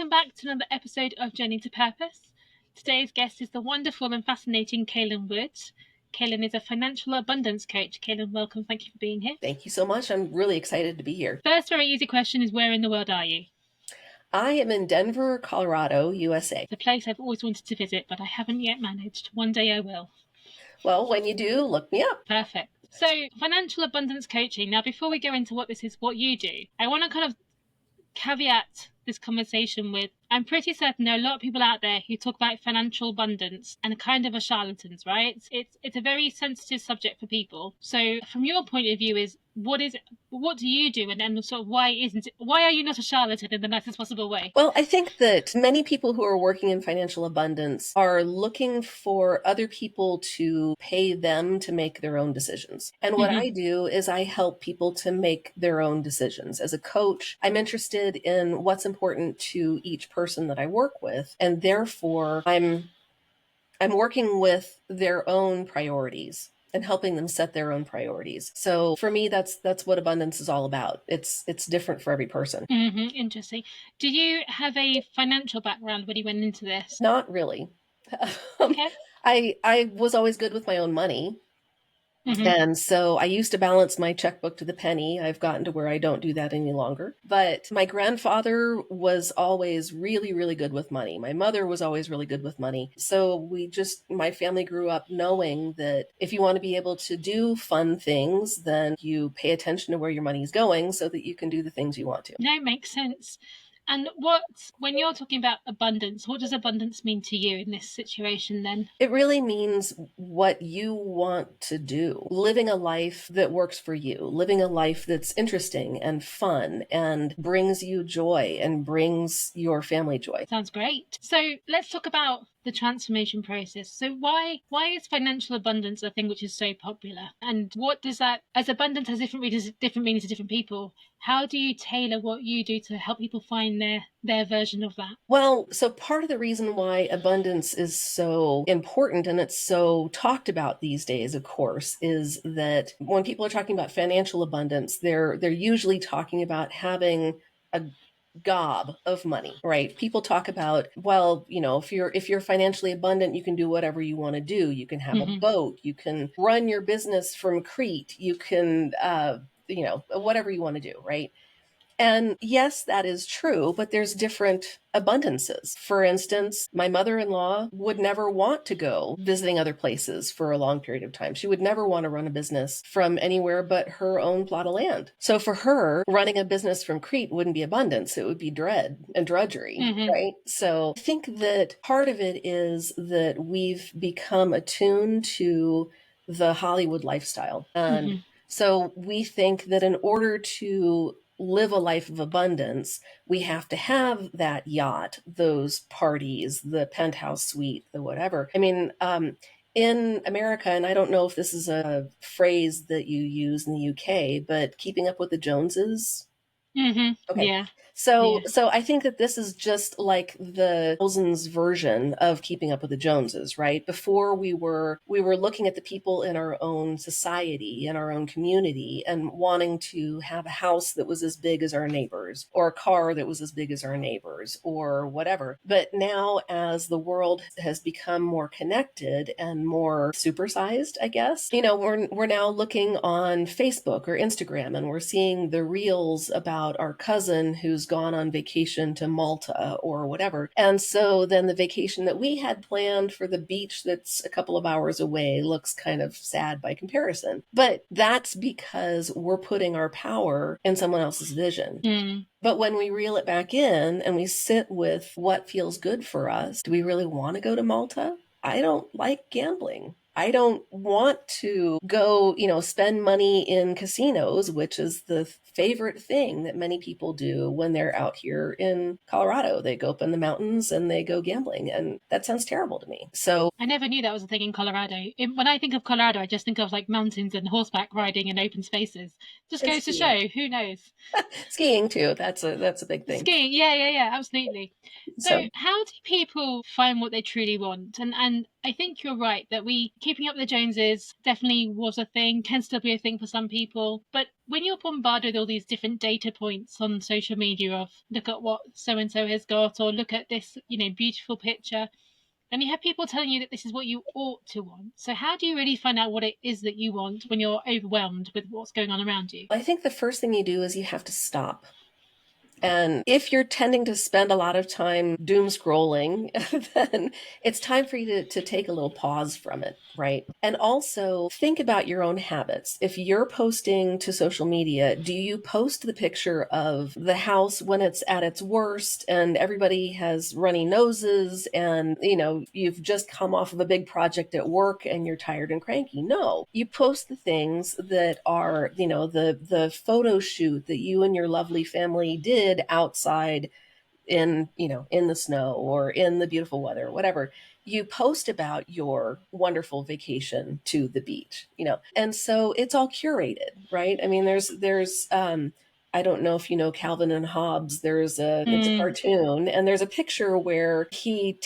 welcome back to another episode of Journey to Purpose. Today's guest is the wonderful and fascinating Kaylin Wood. Kaylin is a financial abundance coach. Kaylin, welcome. Thank you for being here. Thank you so much. I'm really excited to be here. First very easy question is, where in the world are you? I am in Denver, Colorado, USA. The place I've always wanted to visit, but I haven't yet managed. One day I will. Well, when you do, look me up. Perfect. So, financial abundance coaching. Now, before we go into what this is, what you do, I want to kind of caveat this conversation with, I'm pretty certain there are a lot of people out there who talk about financial abundance and kind of are charlatans, right? It's a very sensitive subject for people. So from your point of view, what do you do, and then sort of why are you not a charlatan in the nicest possible way? Well, I think that many people who are working in financial abundance are looking for other people to pay them to make their own decisions. And what I do is I help people to make their own decisions. As a coach, I'm interested in what's important to each person that I work with, and therefore I'm working with their own priorities and helping them set their own priorities. So for me, that's what abundance is all about. It's different for every person. Interesting. Do you have a financial background when you went into this? Not really. Okay. I was always good with my own money. And so I used to balance my checkbook to the penny. I've gotten to where I don't do that any longer. But my grandfather was always really, really good with money. My mother was always really good with money. So my family grew up knowing that if you want to be able to do fun things, then you pay attention to where your money's going so that you can do the things you want to. No, it makes sense. And when you're talking about abundance, what does abundance mean to you in this situation then? It really means what you want to do. Living a life that works for you. Living a life that's interesting and fun and brings you joy and brings your family joy. Sounds great. So let's talk about the transformation process. So why is financial abundance a thing which is so popular? And what does that, as abundance has different meanings to different people, how do you tailor what you do to help people find their version of that? Well, so part of the reason why abundance is so important and it's so talked about these days, of course, is that when people are talking about financial abundance, they're usually talking about having a gob of money, right? People talk about, well, if you're financially abundant, you can do whatever you want to do. You can have a boat, you can run your business from Crete, you can, whatever you want to do, right? And yes, that is true, but there's different abundances. For instance, my mother-in-law would never want to go visiting other places for a long period of time. She would never want to run a business from anywhere but her own plot of land. So for her, running a business from Crete wouldn't be abundance. It would be dread and drudgery, right? So I think that part of it is that we've become attuned to the Hollywood lifestyle. And so we think that in order to live a life of abundance, we have to have that yacht, those parties, the penthouse suite, the whatever. I mean, in America, and I don't know if this is a phrase that you use in the UK, but keeping up with the Joneses. Okay. Yeah. So I think that this is just like the thousands version of keeping up with the Joneses, right? Before we were looking at the people in our own society, in our own community, and wanting to have a house that was as big as our neighbors, or a car that was as big as our neighbors, or whatever. But now, as the world has become more connected and more supersized, I guess, we're now looking on Facebook or Instagram, and we're seeing the reels about our cousin who's gone on vacation to Malta or whatever. And so then the vacation that we had planned for the beach that's a couple of hours away looks kind of sad by comparison. But that's because we're putting our power in someone else's vision. But when we reel it back in and we sit with what feels good for us, do we really want to go to Malta? I don't like gambling. I don't want to go, spend money in casinos, which is the favorite thing that many people do when they're out here in Colorado. They go up in the mountains and they go gambling, and that sounds terrible to me. So I never knew that was a thing in Colorado. When I think of Colorado, I just think of like mountains and horseback riding and open spaces. Just goes to show, who knows? Skiing too. That's a big thing. Skiing, yeah, absolutely. So how do people find what they truly want? And I think you're right that keeping up with the Joneses definitely was a thing, can still be a thing for some people. But when you're bombarded with all these different data points on social media of look at what so and so has got, or look at this, beautiful picture, and you have people telling you that this is what you ought to want. So how do you really find out what it is that you want when you're overwhelmed with what's going on around you? I think the first thing you do is you have to stop. And if you're tending to spend a lot of time doom scrolling, then it's time for you to take a little pause from it, right? And also think about your own habits. If you're posting to social media, do you post the picture of the house when it's at its worst and everybody has runny noses and, you've just come off of a big project at work and you're tired and cranky? No, you post the things that are, the photo shoot that you and your lovely family did outside in the snow or in the beautiful weather or whatever. You post about your wonderful vacation to the beach, and so it's all curated, right? I mean, there's I don't know if you know Calvin and Hobbes. It's a cartoon, and there's a picture where he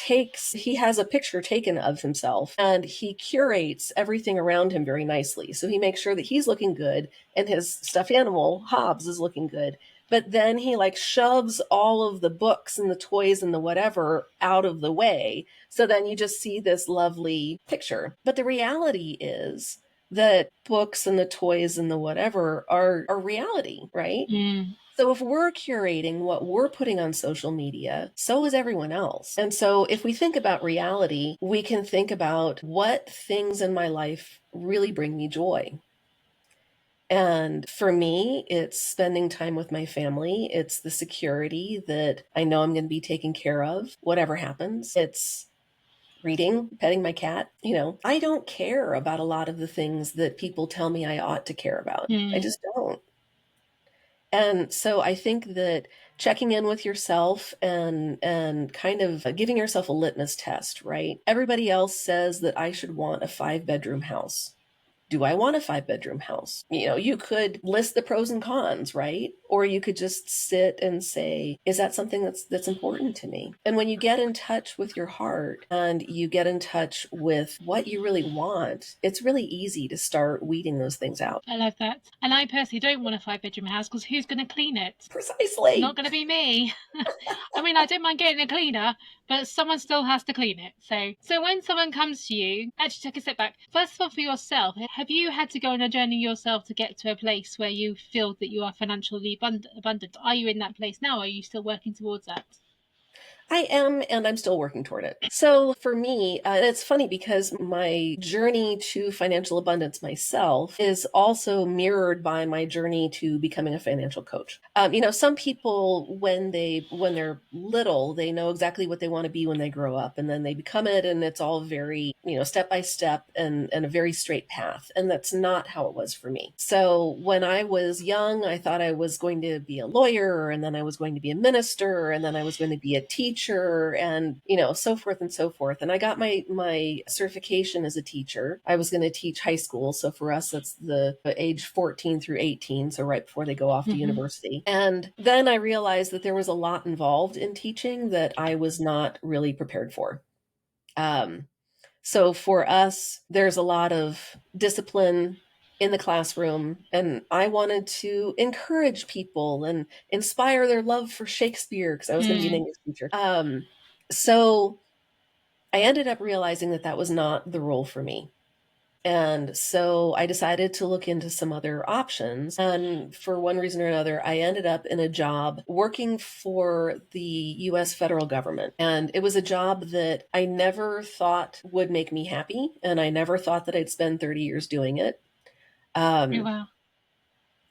has a picture taken of himself and he curates everything around him very nicely. So he makes sure that he's looking good and his stuffed animal, Hobbes, is looking good. But then he like shoves all of the books and the toys and the whatever out of the way. So then you just see this lovely picture. But the reality is that books and the toys and the whatever are reality, right? So if we're curating what we're putting on social media, so is everyone else. And so if we think about reality, we can think about what things in my life really bring me joy. And for me, it's spending time with my family. It's the security that I know I'm going to be taken care of, whatever happens. It's reading, petting my cat. I don't care about a lot of the things that people tell me I ought to care about. I just don't. And so I think that checking in with yourself and kind of giving yourself a litmus test, right? Everybody else says that I should want a 5-bedroom house. Do I want a 5-bedroom house? You could list the pros and cons, right? Or you could just sit and say, is that something that's important to me? And when you get in touch with your heart and you get in touch with what you really want, it's really easy to start weeding those things out. I love that. And I personally don't want a 5-bedroom house because who's going to clean it? Precisely. Not going to be me. I mean, I don't mind getting a cleaner, but someone still has to clean it. So when someone comes to you, actually take a step back. First of all, for yourself, have you had to go on a journey yourself to get to a place where you feel that you are financially abundant? Are you in that place now? Or are you still working towards that? I am, and I'm still working toward it. So for me, it's funny because my journey to financial abundance myself is also mirrored by my journey to becoming a financial coach. Some people, when they're little, they know exactly what they want to be when they grow up, and then they become it, and it's all very, step by step and a very straight path. And that's not how it was for me. So when I was young, I thought I was going to be a lawyer, and then I was going to be a minister, and then I was going to be a teacher, and so forth and so forth. And I got my certification as a teacher. I was going to teach high school, so for us that's the age 14 through 18, so right before they go off to university. And then I realized that there was a lot involved in teaching that I was not really prepared for. So for us, there's a lot of discipline in the classroom, and I wanted to encourage people and inspire their love for Shakespeare because I was going to be an English teacher. So I ended up realizing that was not the role for me. And so I decided to look into some other options. And for one reason or another, I ended up in a job working for the US federal government. And it was a job that I never thought would make me happy. And I never thought that I'd spend 30 years doing it. Oh, wow.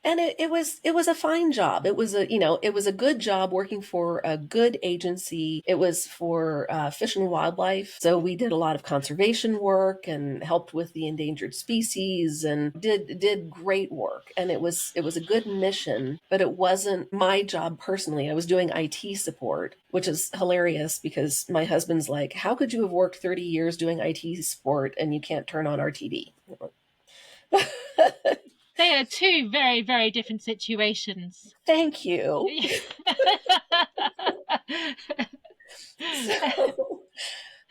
And it was a fine job. It was a good job working for a good agency. It was for fish and wildlife. So we did a lot of conservation work and helped with the endangered species and did great work. And it was a good mission, but it wasn't my job personally. I was doing IT support, which is hilarious because my husband's like, how could you have worked 30 years doing IT support and you can't turn on our TV? They are two very, very different situations. Thank you. So,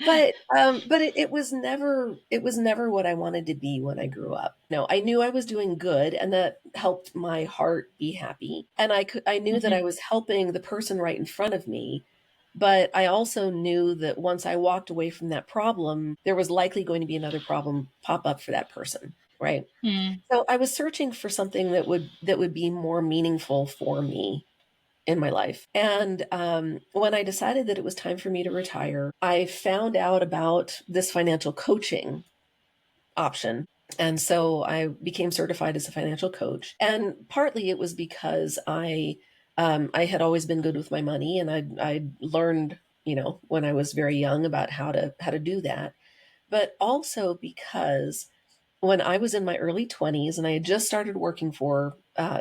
But it was never what I wanted to be when I grew up. No, I knew I was doing good, and that helped my heart be happy. And I knew that Hmm. I was helping the person right in front of me. But I also knew that once I walked away from that problem, there was likely going to be another problem pop up for that person, right? Mm. So I was searching for something that would be more meaningful for me in my life. And when I decided that it was time for me to retire, I found out about this financial coaching option. And so I became certified as a financial coach. And partly it was because I had always been good with my money, and I learned, when I was very young about how to do that. But also because when I was in my early 20s and I had just started working for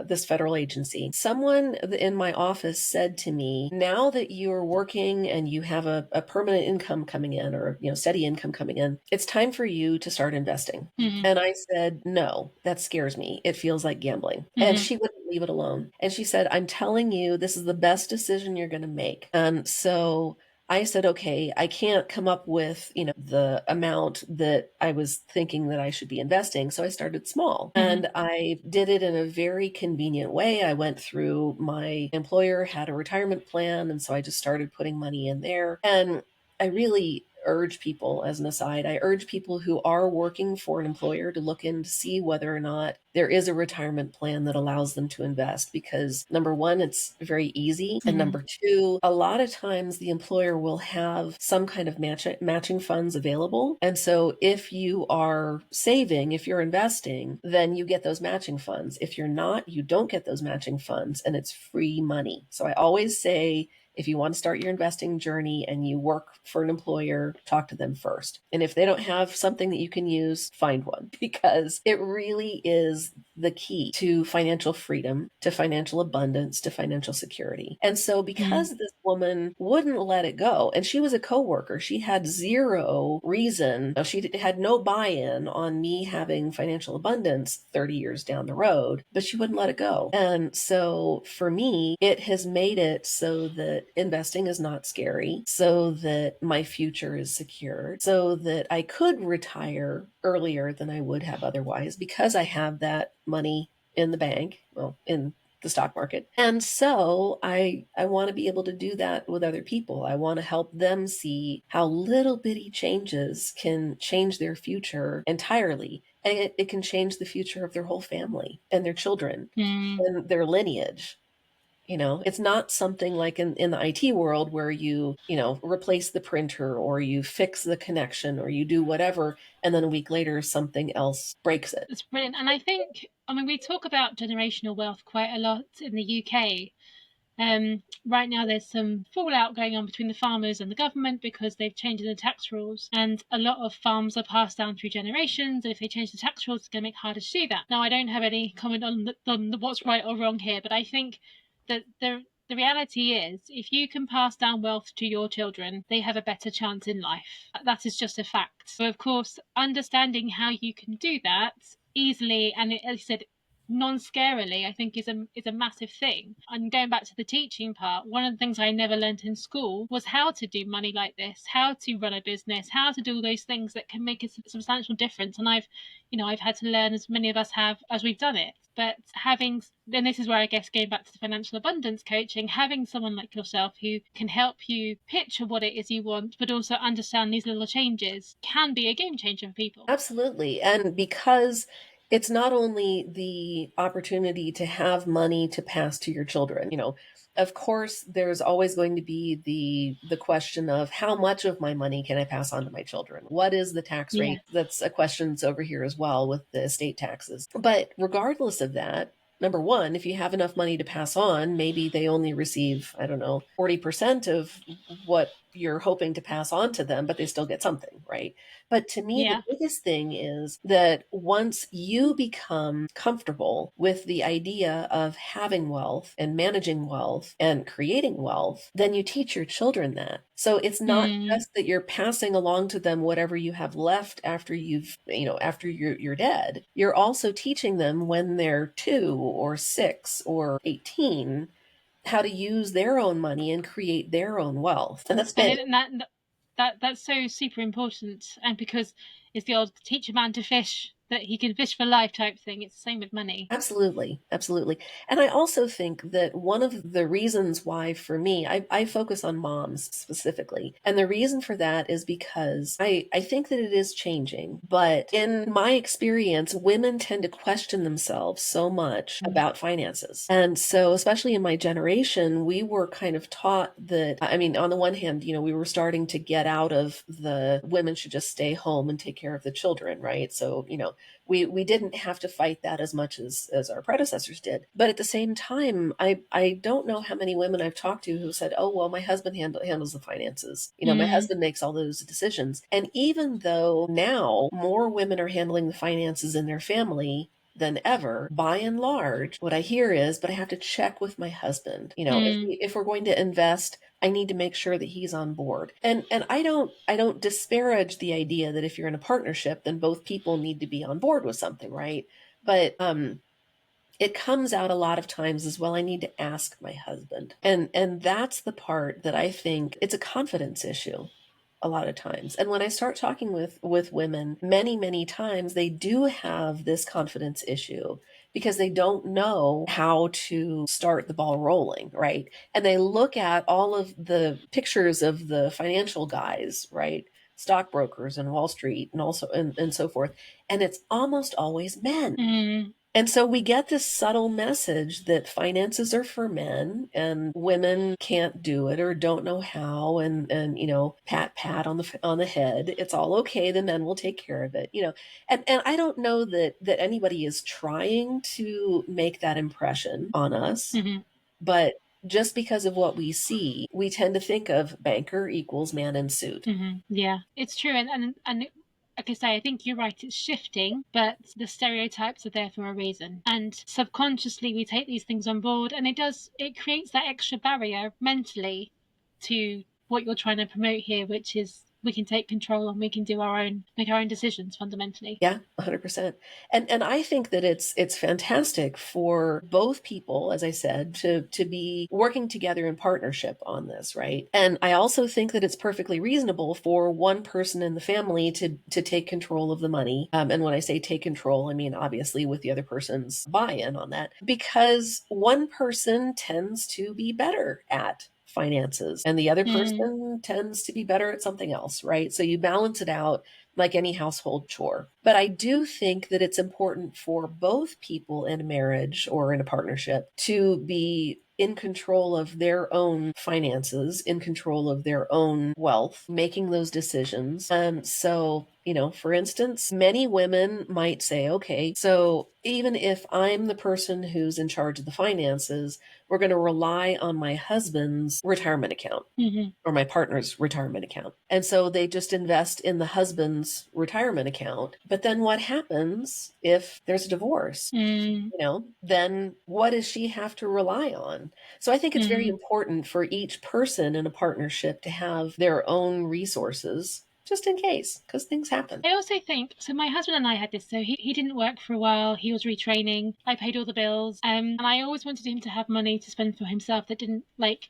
this federal agency, someone in my office said to me, now that you're working and you have a permanent income coming in, or steady income coming in, it's time for you to start investing. Hmm. And I said, no, that scares me. It feels like gambling. And Hmm. she wouldn't leave it alone. And she said, I'm telling you, this is the best decision you're going to make. And so I said, okay, I can't come up with, the amount that I was thinking that I should be investing. So I started small, Hmm. and I did it in a very convenient way. I went through, my employer had a retirement plan. And so I just started putting money in there. And I really urge people, as an aside, I urge people who are working for an employer to look in to see whether or not there is a retirement plan that allows them to invest, because number one, it's very easy. And Hmm. number two, a lot of times the employer will have some kind of matching funds available. And so if you are saving, if you're investing, then you get those matching funds. If you're not, you don't get those matching funds, and it's free money. So I always say, if you want to start your investing journey and you work for an employer, talk to them first. And if they don't have something that you can use, find one, because it really is the key to financial freedom, to financial abundance, to financial security. And so Hmm. because this woman wouldn't let it go, and she was a coworker, she had zero reason, she had no buy-in on me having financial abundance 30 years down the road, but she wouldn't let it go. And so for me, it has made it so that investing is not scary, so that my future is secure, so that I could retire earlier than I would have otherwise, because I have that money in the bank, well, in the stock market. And so I want to be able to do that with other people. I want to help them see how little bitty changes can change their future entirely. And it can change the future of their whole family and their children Hmm. and their lineage. It's not something like in the IT world where you replace the printer, or you fix the connection, or you do whatever, and then a week later something else breaks it. It's brilliant. And I think, I mean, we talk about generational wealth quite a lot in the UK. Right now, there's some fallout going on between the farmers and the government because they've changed the tax rules, and a lot of farms are passed down through generations. And if they change the tax rules, it's going to make it harder to do that. Now, I don't have any comment on what's right or wrong here, but I think that the reality is, if you can pass down wealth to your children, they have a better chance in life. That is just a fact. So, of course, understanding how you can do that easily, and as I said, non-scarily, I think is a massive thing. And going back to the teaching part, one of the things I never learned in school was how to do money like this, how to run a business, how to do all those things that can make a substantial difference. And I've had to learn, as many of us have, as we've done it. But having, then this is where I guess going back to the financial abundance coaching, having someone like yourself who can help you picture what it is you want, but also understand these little changes, can be a game changer for people. Absolutely. And because it's not only the opportunity to have money to pass to your children, of course, there's always going to be the question of, how much of my money can I pass on to my children? What is the tax Yeah. rate? That's a question that's over here as well with the estate taxes. But regardless of that, number one, if you have enough money to pass on, maybe they only receive, I don't know, 40% of what you're hoping to pass on to them, but they still get something, right? But to me, the Yeah. biggest thing is that once you become comfortable with the idea of having wealth and managing wealth and creating wealth, then you teach your children that. So it's not Mm. just that you're passing along to them whatever you have left after after you're dead. You're also teaching them, when they're 2 or 6 or 18, how to use their own money and create their own wealth. And that's And big. it, and that that's so super important. And because it's the old teach a man to fish that he can fish for life type thing. It's the same with money. Absolutely. Absolutely. And I also think that one of the reasons why, for me, I focus on moms specifically. And the reason for that is because I think that it is changing. But in my experience, women tend to question themselves so much about finances. And so, especially in my generation, we were kind of taught that, I mean, on the one hand, we were starting to get out of the women should just stay home and take care of the children, right? So, we didn't have to fight that as much as our predecessors did. But at the same time, I don't know how many women I've talked to who said, "Oh, well, my husband handles the finances. My husband makes all those decisions." And even though now more women are handling the finances in their family than ever, by and large, what I hear is, but I have to check with my husband. If we're going to invest, I need to make sure that he's on board. And I don't disparage the idea that if you're in a partnership, then both people need to be on board with something, right? But it comes out a lot of times as well. I need to ask my husband. And that's the part that I think it's a confidence issue a lot of times. And when I start talking with women, many times they do have this confidence issue because they don't know how to start the ball rolling, right? And they look at all of the pictures of the financial guys, right? Stockbrokers and Wall Street and also and so forth. And it's almost always men. Mm. And so we get this subtle message that finances are for men and women can't do it or don't know how, and pat on the head. It's all okay. The men will take care of it. And I don't know that anybody is trying to make that impression on us, Mm-hmm. but just because of what we see, we tend to think of banker equals man in suit. Mm-hmm. Yeah, it's true. And like I say, I think you're right. It's shifting, but the stereotypes are there for a reason. And subconsciously, we take these things on board, and it creates that extra barrier mentally to what you're trying to promote here, which is we can take control and we can make our own decisions fundamentally. Yeah, 100%. And I think that it's fantastic for both people, as I said, to be working together in partnership on this, right? And I also think that it's perfectly reasonable for one person in the family to take control of the money. And when I say take control, I mean obviously with the other person's buy-in on that, because one person tends to be better at finances and the other Mm. person tends to be better at something else, right? So you balance it out like any household chore. But I do think that it's important for both people in a marriage or in a partnership to be in control of their own finances, in control of their own wealth, making those decisions. So, for instance, many women might say, okay, so even if I'm the person who's in charge of the finances, we're going to rely on my husband's retirement account Mm-hmm. or my partner's retirement account. And so they just invest in the husband's retirement account. But then what happens if there's a divorce? Mm. Then what does she have to rely on? So I think it's very Mm. important for each person in a partnership to have their own resources just in case, because things happen. I also think so. My husband and I had this. So he didn't work for a while. He was retraining. I paid all the bills. And I always wanted him to have money to spend for himself that didn't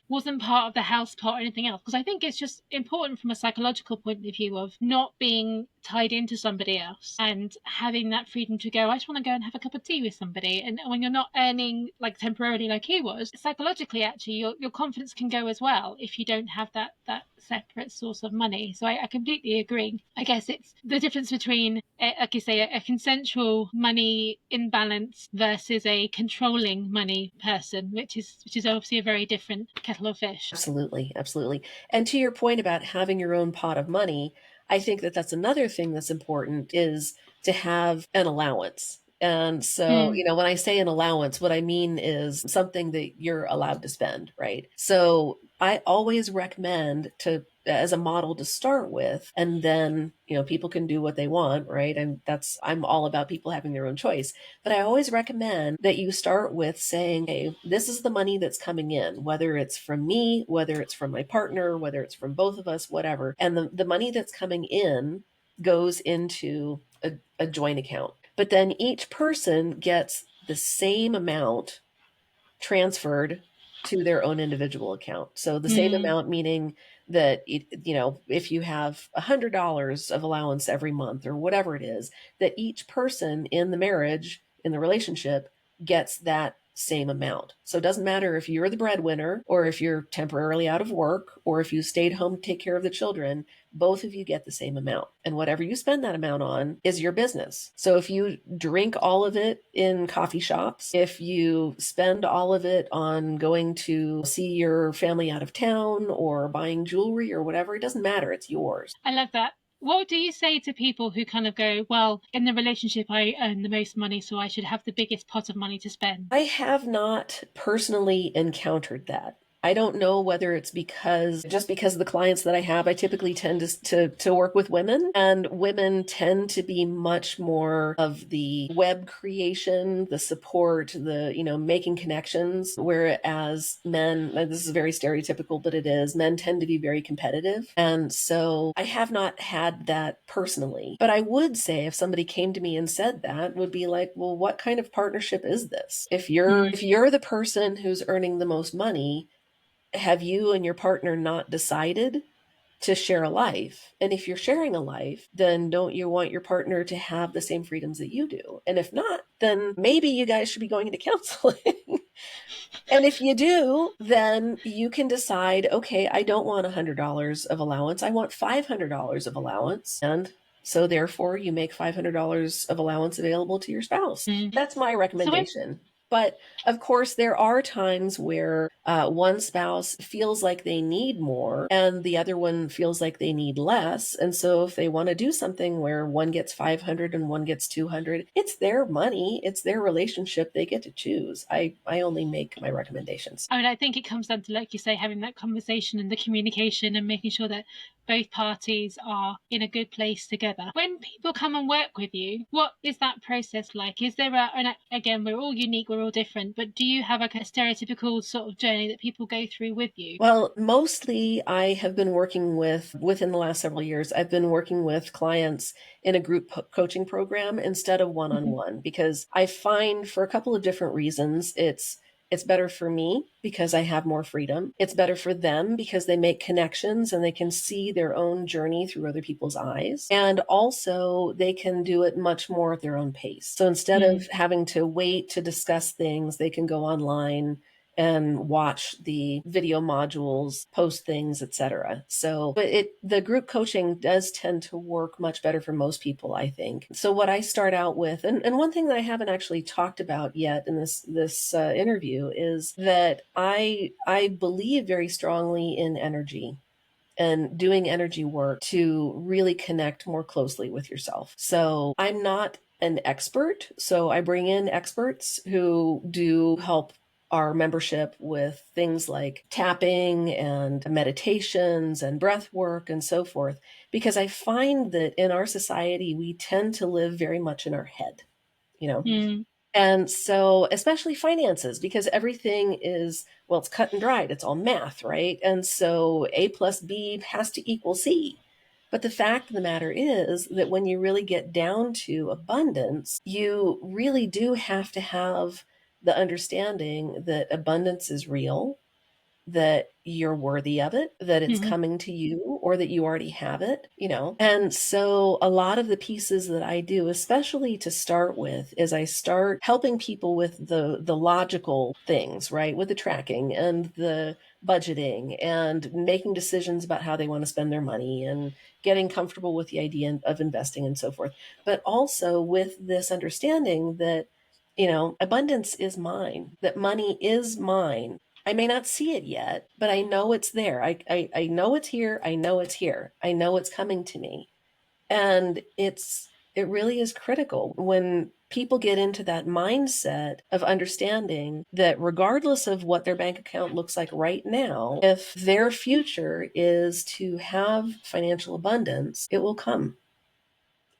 wasn't part of the house pot or anything else. Because I think it's just important from a psychological point of view of not being tied into somebody else and having that freedom to go. I just want to go and have a cup of tea with somebody. And when you're not earning temporarily like he was, psychologically actually your confidence can go as well if you don't have that separate source of money. So I completely agree. I guess it's the difference between, like you say, a consensual money imbalance versus a controlling money person, which is obviously a very different kettle of fish. Absolutely, absolutely. And to your point about having your own pot of money, I think that that's another thing that's important is to have an allowance. And so, Mm. when I say an allowance, what I mean is something that you're allowed to spend, right? So I always recommend to as a model to start with, and then, people can do what they want, right? And I'm all about people having their own choice. But I always recommend that you start with saying, hey, this is the money that's coming in, whether it's from me, whether it's from my partner, whether it's from both of us, whatever. And the money that's coming in goes into a joint account. But then each person gets the same amount transferred to their own individual account. So the same Mm. amount, meaning that if you have $100 of allowance every month or whatever it is, that each person in the marriage, in the relationship, gets that same amount. So it doesn't matter if you're the breadwinner or if you're temporarily out of work or if you stayed home to take care of the children, both of you get the same amount. And whatever you spend that amount on is your business. So if you drink all of it in coffee shops, if you spend all of it on going to see your family out of town or buying jewelry or whatever, it doesn't matter. It's yours. I love that. What do you say to people who kind of go, well, in the relationship, I earn the most money, so I should have the biggest pot of money to spend? I have not personally encountered that. I don't know whether it's because of the clients that I have, I typically tend to work with women, and women tend to be much more of the web creation, the support, the, making connections, whereas men, this is very stereotypical, but it is, men tend to be very competitive. And so I have not had that personally, but I would say if somebody came to me and said that, would be like, well, what kind of partnership is this? If you're the person who's earning the most money, have you and your partner not decided to share a life? And if you're sharing a life, then don't you want your partner to have the same freedoms that you do? And if not, then maybe you guys should be going into counseling. And if you do, then you can decide, okay, I don't want $100 of allowance. I want $500 of allowance. And so therefore you make $500 of allowance available to your spouse. That's my recommendation. But of course, there are times where one spouse feels like they need more and the other one feels like they need less. And so if they want to do something where one gets 500 and one gets 200, it's their money. It's their relationship. They get to choose. I only make my recommendations. I mean, I think it comes down to, like you say, having that conversation and the communication and making sure that both parties are in a good place together. When people come and work with you, what is that process like? Is there and again, we're all unique, we're all different, but do you have a stereotypical sort of journey that people go through with you? Well, mostly I have been working within the last several years, I've been working with clients in a group coaching program instead of one-on-one, because I find for a couple of different reasons, it's better for me because I have more freedom. It's better for them because they make connections and they can see their own journey through other people's eyes. And also they can do it much more at their own pace. So instead of having to wait to discuss things, they can go online and watch the video modules, post things, etc. So, but the group coaching does tend to work much better for most people, I think. So what I start out with, and one thing that I haven't actually talked about yet in this interview is that I believe very strongly in energy and doing energy work to really connect more closely with yourself. So I'm not an expert, so I bring in experts who do help our membership with things like tapping and meditations and breath work and so forth, because I find that in our society, we tend to live very much in our head, And so, especially finances, because everything is, well, it's cut and dried. It's all math, right? And so A plus B has to equal C. But the fact of the matter is that when you really get down to abundance, you really do have to have the understanding that abundance is real, that you're worthy of it, that it's coming to you, or that you already have it, And so a lot of the pieces that I do, especially to start with, is I start helping people with the logical things, right? With the tracking and the budgeting and making decisions about how they want to spend their money and getting comfortable with the idea of investing and so forth. But also with this understanding that, abundance is mine, that money is mine. I may not see it yet, but I know it's there. I know it's here. I know it's here. I know it's coming to me. And it really is critical when people get into that mindset of understanding that regardless of what their bank account looks like right now, if their future is to have financial abundance, it will come.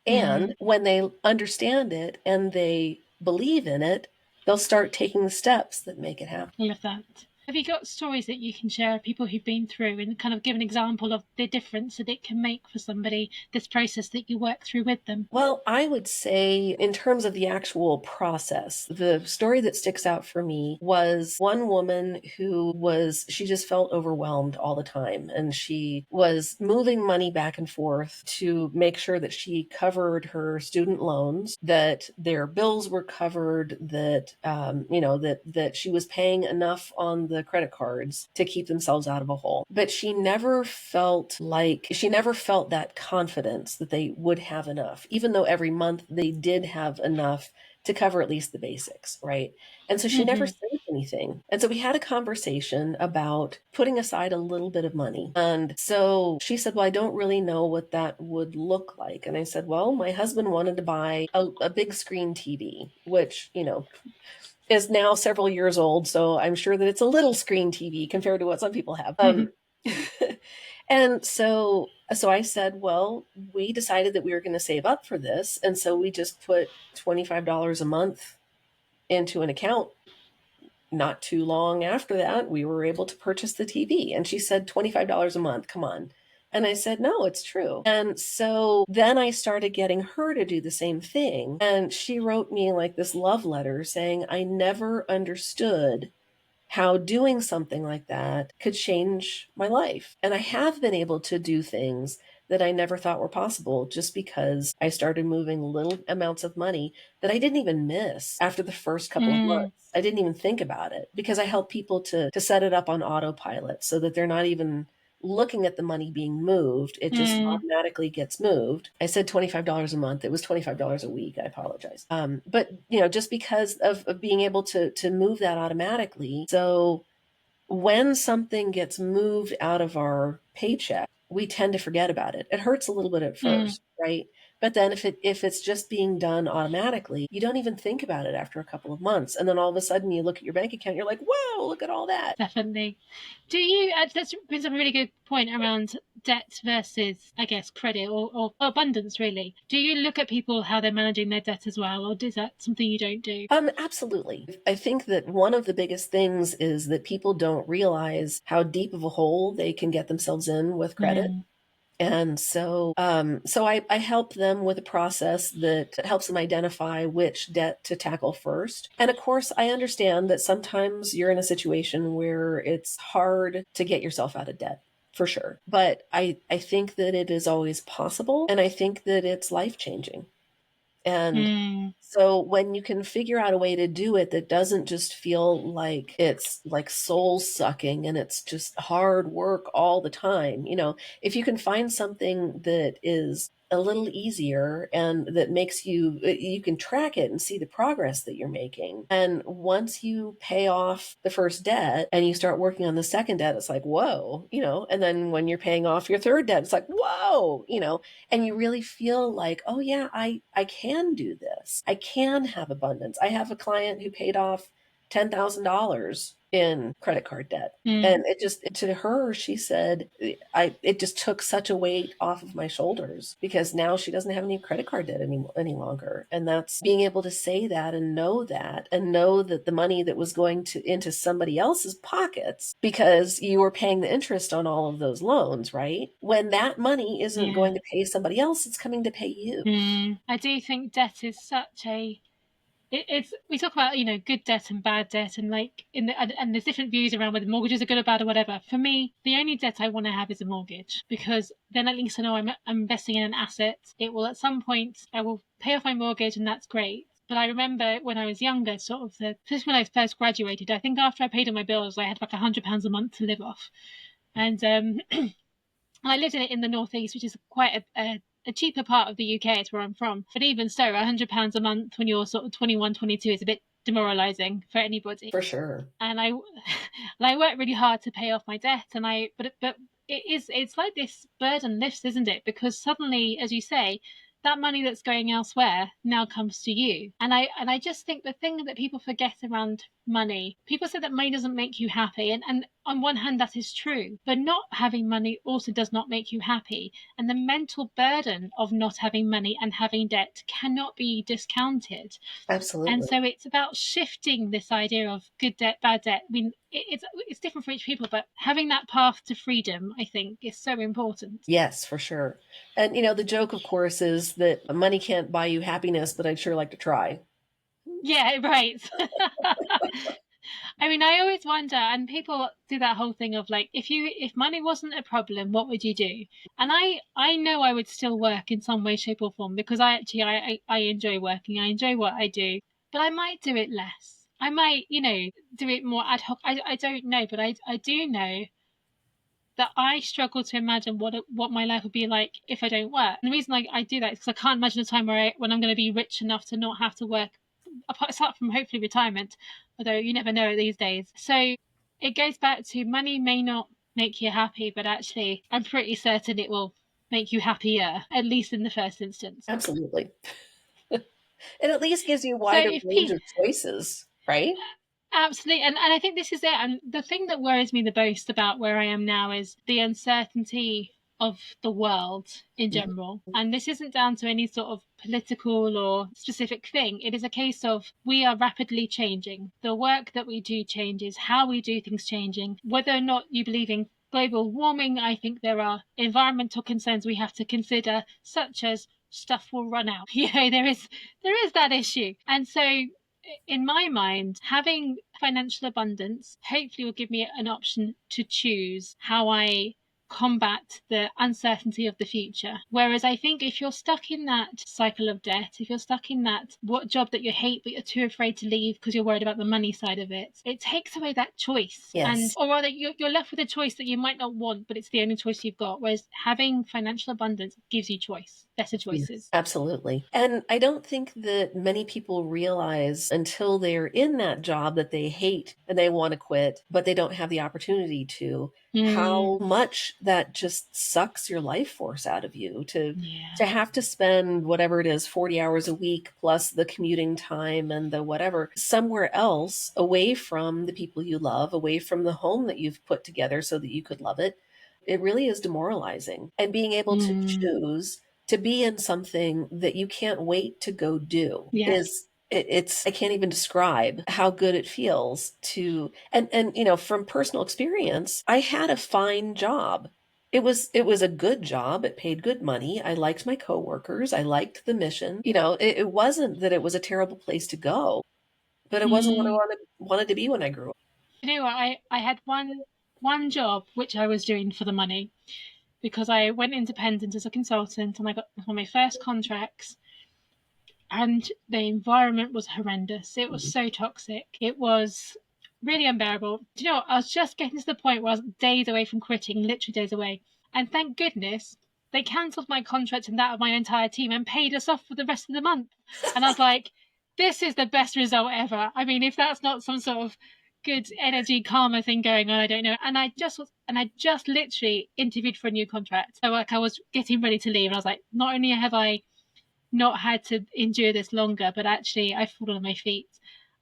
And when they understand it and they believe in it, they'll start taking the steps that make it happen. I love that. Have you got stories that you can share of people who've been through and kind of give an example of the difference that it can make for somebody, this process that you work through with them? Well, I would say, in terms of the actual process, the story that sticks out for me was one woman she just felt overwhelmed all the time. And she was moving money back and forth to make sure that she covered her student loans, that their bills were covered, that, that she was paying enough on the credit cards to keep themselves out of a hole. But she never felt that confidence that they would have enough, even though every month they did have enough to cover at least the basics, right? And so she never Mm-hmm. saved anything. And so we had a conversation about putting aside a little bit of money. And so she said, well, I don't really know what that would look like. And I said, well, my husband wanted to buy a big screen TV, which, is now several years old. So I'm sure that it's a little screen TV compared to what some people have. And so I said, well, we decided that we were going to save up for this. And so we just put $25 a month into an account. Not too long after that, we were able to purchase the TV. And she said, $25 a month, come on. And I said, no, it's true. And so then I started getting her to do the same thing. And she wrote me like this love letter saying, I never understood how doing something like that could change my life. And I have been able to do things that I never thought were possible just because I started moving little amounts of money that I didn't even miss after the first couple of months. I didn't even think about it because I help people to set it up on autopilot so that they're not even looking at the money being moved. It just automatically gets moved. I said $25 a month. It was $25 a week. I apologize. But just because of being able to move that automatically. So when something gets moved out of our paycheck, we tend to forget about it. It hurts a little bit at first, right? But then if it's just being done automatically, you don't even think about it after a couple of months. And then all of a sudden you look at your bank account, you're like, whoa, look at all that. Definitely. Do you, that brings up a really good point around debt versus, I guess, credit or abundance, really. Do you look at people, how they're managing their debt as well, or is that something you don't do? Absolutely. I think that one of the biggest things is that people don't realize how deep of a hole they can get themselves in with credit. And so I help them with a process that helps them identify which debt to tackle first. And of course, I understand that sometimes you're in a situation where it's hard to get yourself out of debt. For sure. But I think that it is always possible. And I think that it's life-changing. And so when you can figure out a way to do it that doesn't just feel like it's like soul sucking and it's just hard work all the time, if you can find something that is a little easier and that makes you can track it and see the progress that you're making. And once you pay off the first debt and you start working on the second debt, it's like, whoa, and then when you're paying off your third debt, it's like, whoa, and you really feel like, oh yeah, I can do this. I can have abundance. I have a client who paid off $10,000 in credit card debt. And it just, to her, she said, it just took such a weight off of my shoulders because now she doesn't have any credit card debt any longer. And that's being able to say that and know that the money that was going into somebody else's pockets because you were paying the interest on all of those loans, right? When that money isn't going to pay somebody else, it's coming to pay you. I do think debt is such a it's we talk about good debt and bad debt and and there's different views around whether mortgages are good or bad or whatever. For me, the only debt I want to have is a mortgage because then at least I know I'm investing in an asset. It will at some point I will pay off my mortgage and that's great. But I remember when I was younger, sort of just when I first graduated, I think after I paid all my bills, I had like £100 a month to live off, and I lived in the northeast, which is quite a cheaper part of the UK. It's where I'm from. But even so, £100 a month when you're sort of 21, 22 is a bit demoralizing for anybody. For sure. And I worked really hard to pay off my debt. But it's like this burden lifts, isn't it? Because suddenly, as you say, that money that's going elsewhere now comes to you. And I just think the thing that people forget around money. People say that money doesn't make you happy, and on one hand that is true, but not having money also does not make you happy. And the mental burden of not having money and having debt cannot be discounted. And Absolutely. so it's about shifting this idea of good debt, bad debt. I mean, it's different for each people, but having that path to freedom, I think, is so important. Yes, for sure. And, the joke, of course, is that money can't buy you happiness, but I'd sure like to try. Yeah, right. I mean, I always wonder, and people do that whole thing of like, if money wasn't a problem, what would you do? And I know I would still work in some way, shape, or form because I enjoy working. I enjoy what I do, but I might do it less. I might, do it more ad hoc. I don't know, but I do know that I struggle to imagine what my life would be like if I don't work. And the reason I do that is because I can't imagine a time when I'm going to be rich enough to not have to work, apart from hopefully retirement, although you never know these days. So it goes back to money may not make you happy, but actually I'm pretty certain it will make you happier, at least in the first instance. Absolutely. It at least gives you a So wider if range people of choices, right? Absolutely. And I think this is it. And the thing that worries me the most about where I am now is the uncertainty of the world in general. And this isn't down to any sort of political or specific thing. It is a case of we are rapidly changing. The work that we do changes, how we do things changing. Whether or not you believe in global warming, I think there are environmental concerns we have to consider, such as stuff will run out. There is that issue. And so in my mind, having financial abundance hopefully will give me an option to choose how I combat the uncertainty of the future. Whereas I think if you're stuck in that cycle of debt, if you're stuck in that what job that you hate but you're too afraid to leave because you're worried about the money side of it, it takes away that choice. And Yes. or rather you're left with a choice that you might not want, but it's the only choice you've got. Whereas having financial abundance gives you choice, better Yes, choices. absolutely. And I don't think that many people realize until they're in that job that they hate and they want to quit, but they don't have the opportunity to, Mm, how much that just sucks your life force out of you to yeah. have to spend whatever it is, 40 hours a week plus the commuting time and the whatever, somewhere else away from the people you love, away from the home that you've put together so that you could love it. It really is demoralizing. And being able to Mm, choose to be in something that you can't wait to go do yes. is it's I can't even describe how good it feels to, and from personal experience, I had a fine job. It was a good job. It paid good money. I liked my coworkers. I liked the mission. It wasn't that it was a terrible place to go, but it wasn't what I Mm. wanted to be when I grew up. You know what? I had one job which I was doing for the money because I went independent as a consultant and I got one of my first contracts and the environment was horrendous. It was so toxic. It was really unbearable. Do you know what? I was just getting to the point where I was days away from quitting, literally days away. And thank goodness they cancelled my contract and that of my entire team and paid us off for the rest of the month. And I was like, this is the best result ever. I mean, if that's not some sort of good energy karma thing going on, I don't know. And I just literally interviewed for a new contract. So like I was getting ready to leave and I was like, not only have I not had to endure this longer, but actually I've fallen on my feet.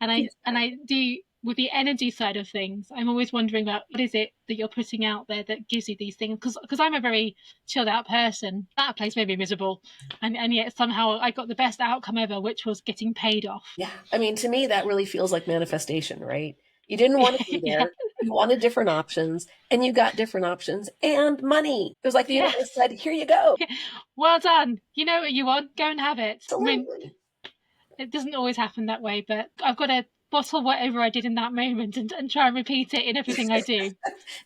And I Yes. and I do with the energy side of things, I'm always wondering about what is it that you're putting out there that gives you these things? Because I'm a very chilled out person. That place made me miserable, and yet somehow I got the best outcome ever, which was getting paid off. Yeah. I mean, to me, that really feels like manifestation, right? You didn't want to be Yeah. there. You wanted different options, and you got different options and money. It was like the universe Yes. said, here you go. Well done. You know what you want. Go and have it. I mean, Absolutely. it doesn't always happen that way, but I've got to bottle whatever I did in that moment and try and repeat it in everything I do.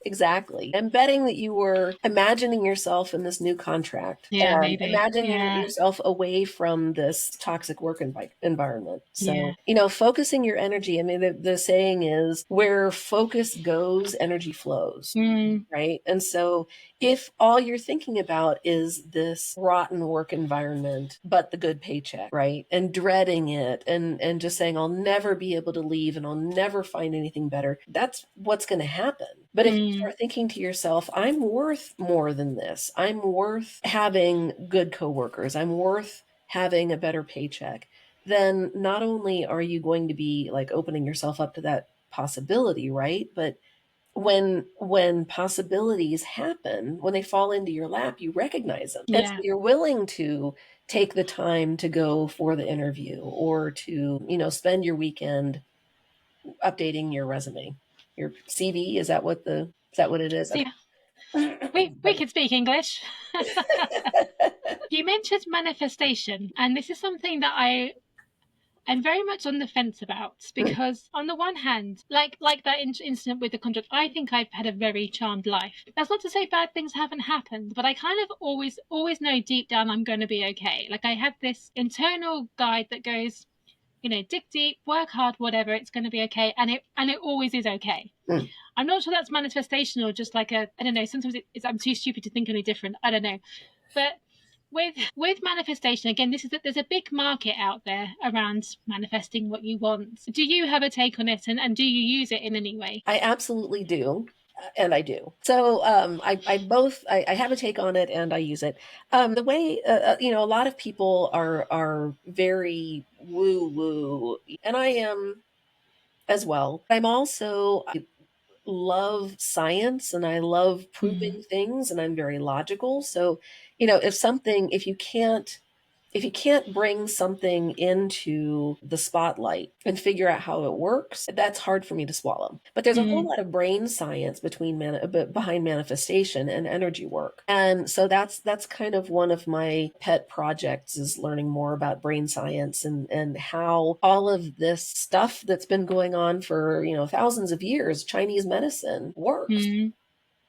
Exactly. I'm betting that you were imagining yourself in this new contract Yeah, and maybe. imagining Yeah. yourself away from this toxic work environment. Yeah. So, focusing your energy. I mean, the saying is where focus goes, energy flows. Mm, Right. And so if all you're thinking about is this rotten work environment, but the good paycheck, right? And dreading it and just saying, I'll never be able to leave and I'll never find anything better, that's what's going to happen. But if you mm, start thinking to yourself, I'm worth more than this, I'm worth having good coworkers, I'm worth having a better paycheck, then not only are you going to be like opening yourself up to that possibility, right? But when possibilities happen, when they fall into your lap, you recognize them. And so Yeah. you're willing to take the time to go for the interview, or to, spend your weekend updating your resume, your CV. Is that what it is? See, Okay. we can speak English. You mentioned manifestation, and this is something that I'm very much on the fence about, because on the one hand, like that incident with the contract, I think I've had a very charmed life. That's not to say bad things haven't happened, but I kind of always know deep down I'm going to be okay. Like, I have this internal guide that goes, dig deep, work hard, whatever, it's going to be okay, and it always is okay. Mm. I'm not sure that's manifestation or just like I don't know. Sometimes I'm too stupid to think any different. I don't know, but with manifestation, again, there's a big market out there around manifesting what you want. Do you have a take on it, and do you use it in any way? I absolutely do. And I do. So I have a take on it, and I use it. The way, a lot of people are very woo woo, and I am as well. I'm also, I love science, and I love proving things, and I'm very logical. So, if you can't bring something into the spotlight and figure out how it works, that's hard for me to swallow. But there's a whole lot of brain science behind manifestation and energy work. And so that's kind of one of my pet projects, is learning more about brain science, and how all of this stuff that's been going on for, thousands of years, Chinese medicine, works.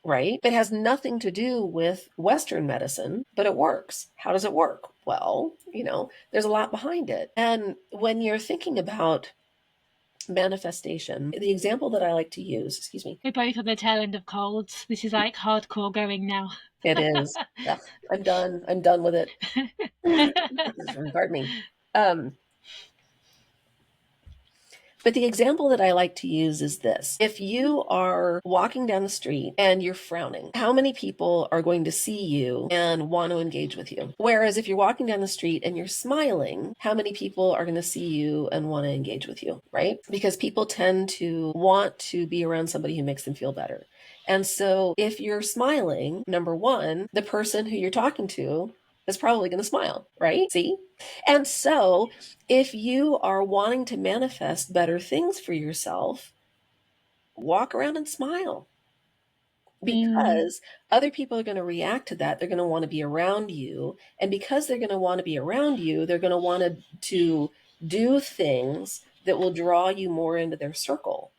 Right? It has nothing to do with Western medicine, but it works. How does it work? Well, there's a lot behind it. And when you're thinking about manifestation, the example that I like to use, excuse me, We're both on the tail end of colds. This is like hardcore going now. it is, ugh, I'm done. I'm done with it. Pardon me. But the example that I like to use is this. If you are walking down the street and you're frowning, how many people are going to see you and want to engage with you? Whereas if you're walking down the street and you're smiling, how many people are going to see you and want to engage with you, right? Because people tend to want to be around somebody who makes them feel better. And so if you're smiling, number one, the person who you're talking to is probably going to smile, right? See? And so if you are wanting to manifest better things for yourself, walk around and smile, because other people are going to react to that. They're going to want to be around you. And because they're going to want to be around you, they're going to want to do things that will draw you more into their circle.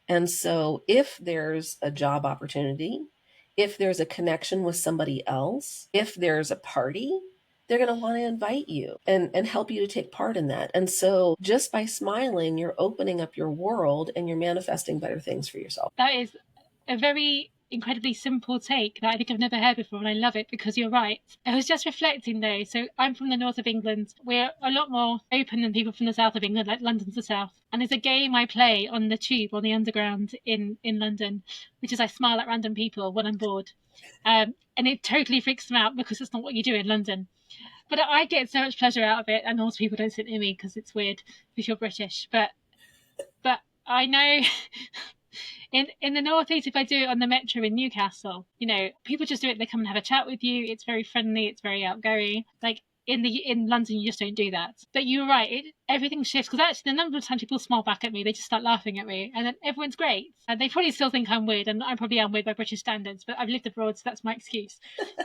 And so if there's a job opportunity, if there's a connection with somebody else, if there's a party, they're going to want to invite you and help you to take part in that. And so just by smiling, you're opening up your world, and you're manifesting better things for yourself. That is a very incredibly simple take that I think I've never heard before, and I love it, because you're right. I was just reflecting though, so I'm from the north of England. We're a lot more open than people from the south of England, like London's the south. And there's a game I play on the tube, on the underground in London, which is I smile at random people when I'm bored. And it totally freaks them out, because it's not what you do in London. But I get so much pleasure out of it, and most people don't sit near me because it's weird if you're British. But I know in the northeast, if I do it on the metro in Newcastle, people just do it. They come and have a chat with you. It's very friendly. It's very outgoing. Like in London, you just don't do that. But you're right. Everything shifts, because actually the number of times people smile back at me, they just start laughing at me, and then everyone's great. And they probably still think I'm weird, and I probably am weird by British standards. But I've lived abroad, so that's my excuse.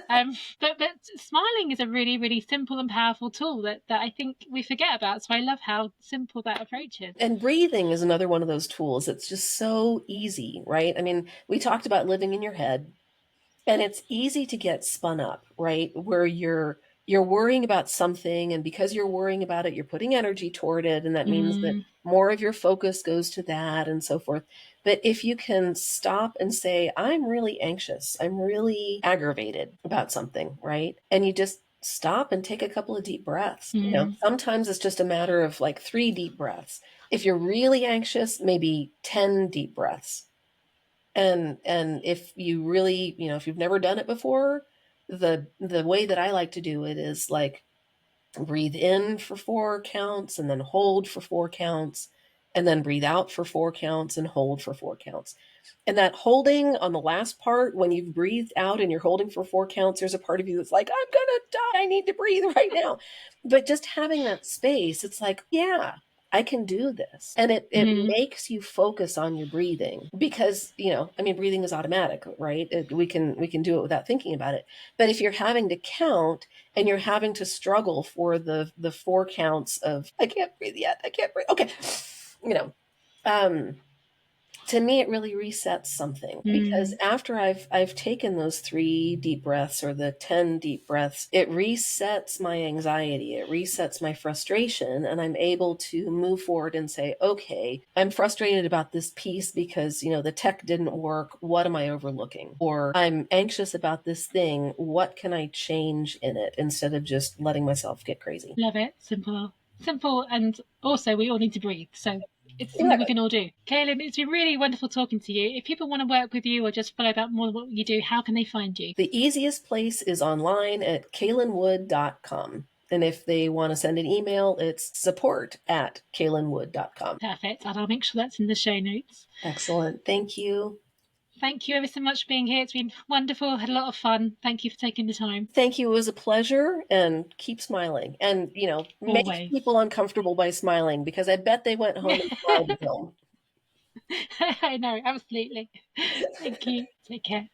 But smiling is a really, really simple and powerful tool that I think we forget about. So I love how simple that approach is. And breathing is another one of those tools. It's just so easy, right? I mean, we talked about living in your head, and it's easy to get spun up, right? Where you're worrying about something, and because you're worrying about it, you're putting energy toward it, and that means that more of your focus goes to that, and so forth. But if you can stop and say, I'm really anxious, I'm really aggravated about something, right? And you just stop and take a couple of deep breaths. Sometimes it's just a matter of like 3 deep breaths. If you're really anxious, maybe 10 deep breaths. And if you really, if you've never done it before, the way that I like to do it is like breathe in for 4 counts, and then hold for 4 counts, and then breathe out for 4 counts and hold for 4 counts. And that holding on the last part, when you've breathed out and you're holding for 4 counts, there's a part of you that's like, I'm gonna die. I need to breathe right now. But just having that space, it's like, yeah, I can do this. And it makes you focus on your breathing because, I mean, breathing is automatic, right? We can do it without thinking about it. But if you're having to count and you're having to struggle for the 4 counts of, I can't breathe yet. I can't breathe. Okay. To me, it really resets something because after I've taken those 3 deep breaths or the 10 deep breaths, it resets my anxiety, it resets my frustration, and I'm able to move forward and say, okay, I'm frustrated about this piece because, the tech didn't work. What am I overlooking? Or I'm anxious about this thing. What can I change in it instead of just letting myself get crazy? Love it. Simple, and also we all need to breathe. So it's something we can all do. Kaylin, it's been really wonderful talking to you. If people want to work with you or just follow out more of what you do, how can they find you? The easiest place is online at kaylinwood.com. And if they want to send an email, it's support@kaylinwood.com. Perfect. And I'll make sure that's in the show notes. Excellent. Thank you. Thank you ever so much for being here. It's been wonderful. Had a lot of fun. Thank you for taking the time. Thank you. It was a pleasure, and keep smiling. And, make Always. people uncomfortable by smiling because I bet they went home and cried at home. I know, absolutely. Thank you. Take care.